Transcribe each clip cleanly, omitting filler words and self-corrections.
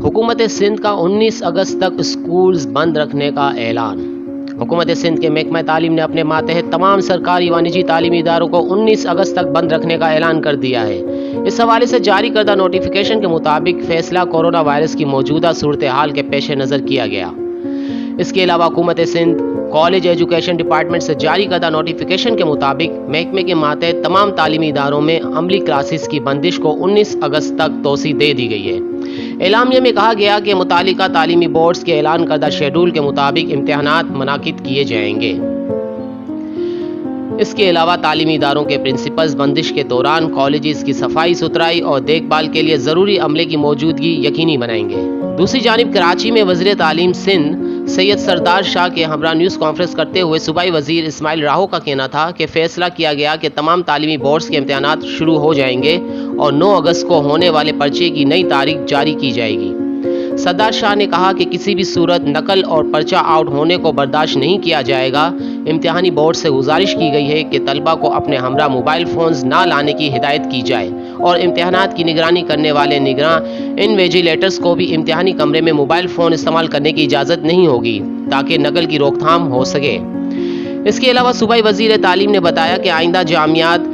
हुकूमत सिंध का 19 अगस्त तक स्कूल्स बंद रखने का ऐलान। हुकूमत सिंध के महकमा तालीम ने अपने मातहत तमाम सरकारी व निजी तालीमी इदारों को 19 अगस्त तक बंद रखने का ऐलान कर दिया है। इस हवाले से जारी करदा नोटिफिकेशन के मुताबिक फैसला कोरोना वायरस की मौजूदा सूरत हाल के पेश नज़र किया गया। इसके अलावा हुकूमत सिंध कॉलेज एजुकेशन डिपार्टमेंट से जारी करदा नोटिफिकेशन के मुताबिक महकमे के मातहत तमाम तालीमी इदारों में अमली क्लासेस की बंदिश को 19 अगस्त तक तोसी दे दी गई है। एलामिया में कहा गया कि मुतालिका तालीमी बोर्ड्स के ऐलान करदा शेड्यूल के मुताबिक इम्तिहानात मुनाकिद किए जाएंगे। इसके अलावा तालीमी इदारों के प्रिंसिपल्स बंदिश के दौरान कॉलेजेस की सफाई सुथराई और देखभाल के लिए ज़रूरी अमले की मौजूदगी यकीनी बनाएंगे। दूसरी जानिब कराची में वज़ीर तालीम सिंध सैयद सरदार शाह के हमरा न्यूज़ कॉन्फ्रेंस करते हुए सूबाई वज़ीर इस्माइल राहो का कहना था कि फैसला किया गया कि तमाम तालीमी बोर्ड्स के इम्तिहानात शुरू हो जाएंगे और 9 अगस्त को होने वाले पर्चे की नई तारीख जारी की जाएगी। सरदार शाह ने कहा कि किसी भी सूरत नकल और पर्चा आउट होने को बर्दाश्त नहीं किया जाएगा। इम्तिहानी बोर्ड से गुजारिश की गई है कि तलबा को अपने हमरा मोबाइल फ़ोन्स ना लाने की हिदायत की जाए और इम्तिहानात की निगरानी करने वाले निगरान इन्विजिलेटर्स को भी इम्तिहानी कमरे में मोबाइल फ़ोन इस्तेमाल करने की इजाज़त नहीं होगी ताकि नकल की रोकथाम हो सके। इसके अलावा सूबाई वज़ीर तालीम ने बताया कि आइंदा जामियात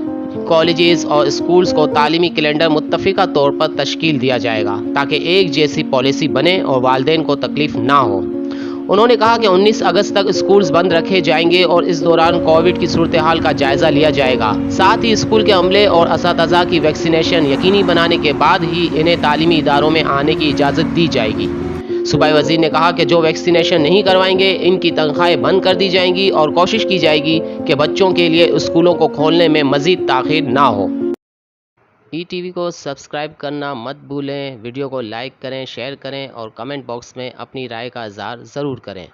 कॉलेजेस और स्कूल्स को तालीमी कैलेंडर मुत्तफ़िका तौर पर तश्कील दिया जाएगा ताकि एक जैसी पॉलिसी बने और वालिदैन को तकलीफ ना हो। उन्होंने कहा कि 19 अगस्त तक स्कूल्स बंद रखे जाएंगे और इस दौरान कोविड की सूरत हाल का जायज़ा लिया जाएगा। साथ ही स्कूल के अमले और असातिज़ा की वैक्सीनेशन यकीनी बनाने के बाद ही इन्हें तालीमी इदारों में आने की इजाज़त दी जाएगी। सूबाई वज़ीर ने कहा कि जो वैक्सीनेशन नहीं करवाएंगे इनकी तनख्वाहें बंद कर दी जाएंगी और कोशिश की जाएगी कि बच्चों के लिए स्कूलों को खोलने में मज़ीद ताख़ीर ना हो। ETV को सब्सक्राइब करना मत भूलें। वीडियो को लाइक करें, शेयर करें और कमेंट बॉक्स में अपनी राय का इज़हार ज़रूर करें।